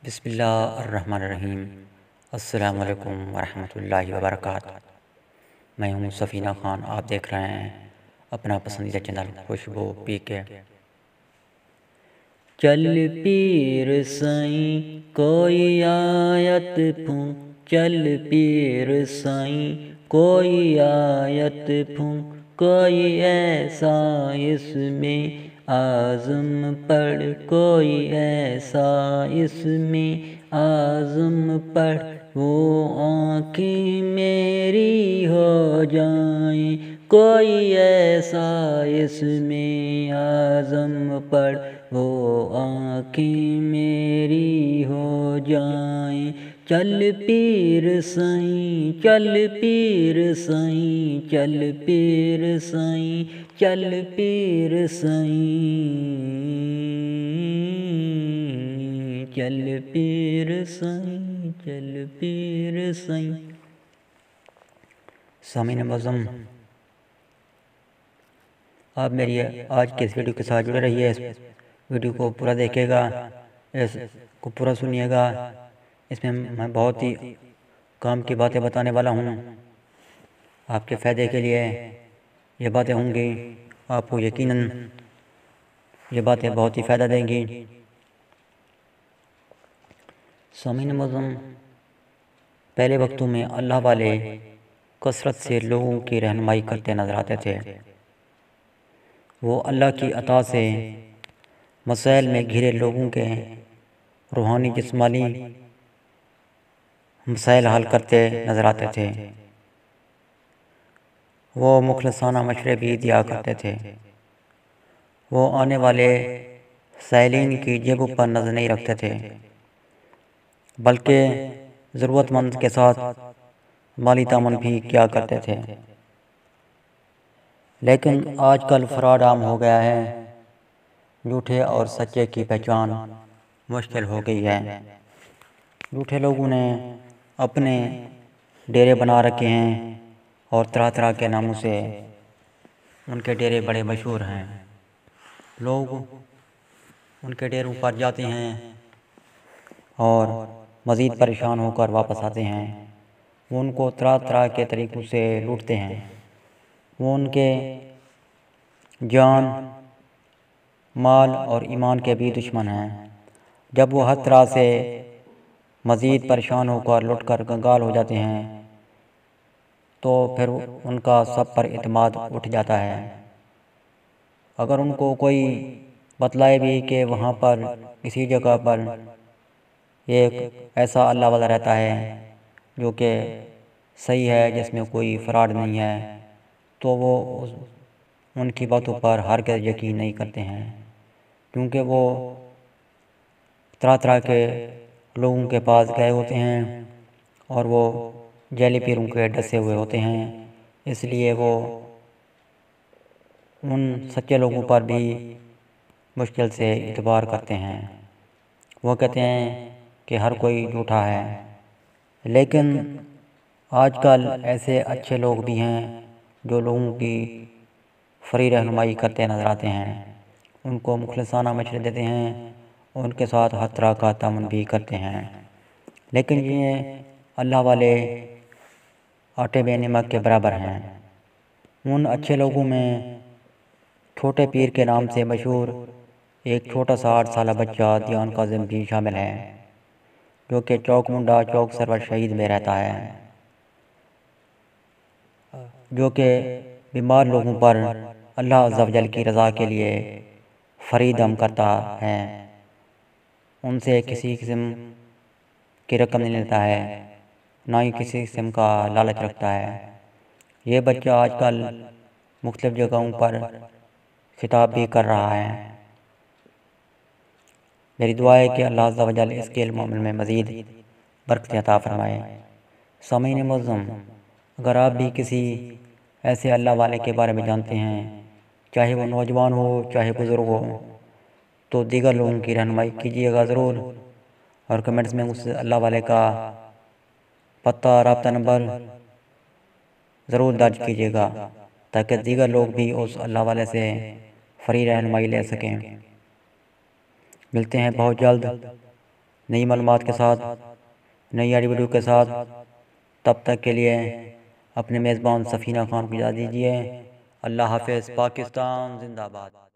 بسم اللہ الرحمن الرحیم۔ السلام علیکم ورحمۃ اللہ وبرکاتہ۔ میں ہوں سفینہ خان، آپ دیکھ رہے ہیں اپنا پسندیدہ چینل خوشبو پی کے۔ چل پیر سائیں کوئی آیت پھوں، چل پیر سائیں کوئی آیت پھوں، کوئی ایسا اس میں اعظم پڑھ، کوئی ایسا اس میں اعظم پڑھ، وہ آنکھیں میری ہو جائیں، کوئی ایسا اس میں اعظم پڑھ، وہ آنکھیں میری ہو جائیں۔ چل پیر سائیں، چل پیر سائیں، چل پیر سائیں، چل پیر سائیں، چل پیر سائیں، چل پیر سائیں۔ سامعین معظم، آپ میری آج کے اس ویڈیو کے ساتھ جڑے رہیے، اس ویڈیو کو پورا دیکھے گا، اس کو پورا سنیے گا۔ اس میں میں بہت ہی کام کی باتیں بتانے والا ہوں، آپ کے فائدے کے لیے یہ باتیں ہوں گی، آپ کو یقیناً یہ باتیں بہت ہی فائدہ دیں گی۔ سامعین معظم، پہلے وقتوں میں اللہ والے کثرت سے لوگوں کی رہنمائی کرتے نظر آتے تھے۔ وہ اللہ کی عطا سے مسائل میں گھرے لوگوں کے روحانی جسمانی مسائل حل کرتے نظر آتے تھے۔ وہ مخلصانہ مشورے بھی دیا کرتے تھے۔ وہ آنے والے سائلین کی جیبوں پر نظر نہیں رکھتے تھے، بلکہ ضرورت مند کے ساتھ مالی تعاون بھی کیا کرتے تھے۔ لیکن آج کل فراڈ عام ہو گیا ہے، جھوٹے اور سچے کی پہچان مشکل ہو گئی ہے۔ جھوٹے لوگوں نے اپنے ڈیرے بنا رکھے ہیں اور طرح طرح کے ناموں سے ان کے ڈیرے بڑے مشہور ہیں۔ لوگ ان کے ڈیروں پر جاتے ہیں اور مزید پریشان ہو کر واپس آتے ہیں۔ وہ ان کو طرح طرح کے طریقوں سے لوٹتے ہیں۔ وہ ان کے جان، مال اور ایمان کے بھی دشمن ہیں۔ جب وہ ہر طرح سے مزید پریشان ہو کر لٹ کر کنگال ہو جاتے ہیں تو پھر ان کا سب پر اعتماد اٹھ جاتا ہے۔ اگر ان کو کوئی بتلائے بھی کہ وہاں پر کسی جگہ پر ایک ایسا اللہ والا رہتا ہے جو کہ صحیح ہے، جس میں کوئی فراڈ نہیں ہے، تو وہ ان کی باتوں پر ہرگز یقین نہیں کرتے ہیں، کیونکہ وہ طرح طرح کے لوگوں کے پاس گئے ہوتے ہیں اور وہ جعلی پیروں کے ڈسے ہوئے ہوتے ہیں۔ اس لیے وہ ان سچے لوگوں پر بھی مشکل سے اعتبار کرتے ہیں۔ وہ کہتے ہیں کہ ہر کوئی جھوٹا ہے، لیکن آج کل ایسے اچھے لوگ بھی ہیں جو لوگوں کی فری رہنمائی کرتے نظر آتے ہیں، ان کو مخلصانہ مشورے دیتے ہیں اور ان کے ساتھ ہر طرح کا تعاون بھی کرتے ہیں۔ لیکن یہ اللہ والے آٹے بے نمک کے برابر ہیں۔ ان اچھے لوگوں میں چھوٹے پیر کے نام سے مشہور ایک چھوٹا سا 8 سالہ بچہ دیان کاظم بھی شامل ہے، جو کہ چوک منڈا چوک سرور شہید میں رہتا ہے، جو کہ بیمار لوگوں پر اللہ عز و جل کی رضا کے لیے فری دم کرتا ہے۔ ان سے کسی قسم کی رقم نہیں لیتا ہے، نہ ہی کسی قسم کا لالچ رکھتا ہے۔ یہ بچہ آج کل مختلف جگہوں پر خطاب بھی کر رہا ہے۔ میری دعا ہے کہ اللہ عز و جل اس کے علم و عمل میں مزید برکت عطا فرمائے۔ سامعین معظم، اگر آپ بھی کسی ایسے اللہ والے کے بارے میں جانتے ہیں، چاہے وہ نوجوان ہو چاہے بزرگ ہو، تو دیگر لوگوں کی رہنمائی کیجیے گا ضرور، اور کمنٹس میں اس اللہ والے کا پتہ، رابطہ نمبر ضرور درج کیجیے گا، تاکہ دیگر لوگ بھی اس اللہ والے سے فری رہنمائی لے سکیں۔ ملتے ہیں بہت جلد نئی معلومات کے ساتھ، نئی آڈیو ویڈیو کے ساتھ۔ تب تک کے لیے اپنے میزبان سفینہ خان کو اجازت دیجیے۔ اللہ حافظ۔ پاکستان زندہ باد۔